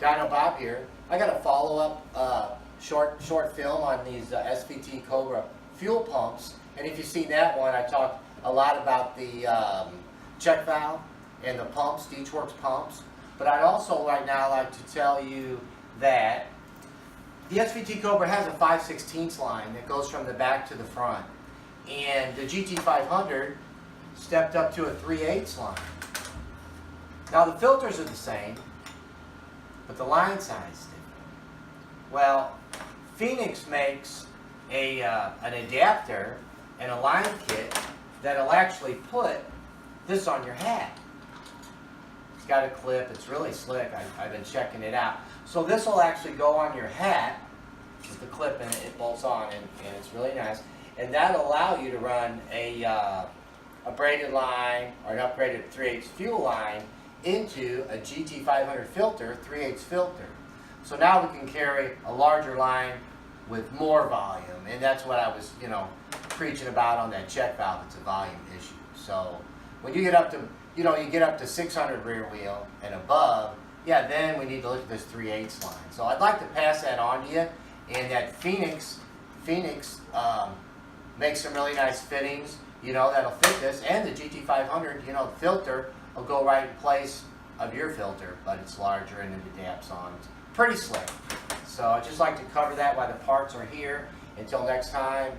Dyno Bob here. I got a follow-up short film on these SVT Cobra Fuel Pumps, and if you've seen that one, I talked a lot about the check valve and the pumps, Dyno pumps. But I'd also right now like to tell you that the SVT Cobra has a 5/16 line that goes from the back to the front, and the GT500 stepped up to a 3/8 line. Now the filters are the same, but the line size is different. Well, Phoenix makes an adapter and a line kit that'll actually put this on your hat. It's got a clip, it's really slick, I've been checking it out. So this will actually go on your hat with the clip and it bolts on, and it's really nice. And that'll allow you to run a braided line or an upgraded 3/8 fuel line into a GT500 filter, 3/8 filter. So now we can carry a larger line with more volume, and that's what I was, preaching about on that check valve. It's a volume issue. So when you get up to, you get up to 600 rear wheel and above, yeah, then we need to look at this 3/8 line. So I'd like to pass that on to you, and that Phoenix makes some really nice fittings, that'll fit this, and the GT500, the filter will go right in place of your filter, but it's larger and it adapts on. It's pretty slick. So I'd just like to cover that while the parts are here. Until next time,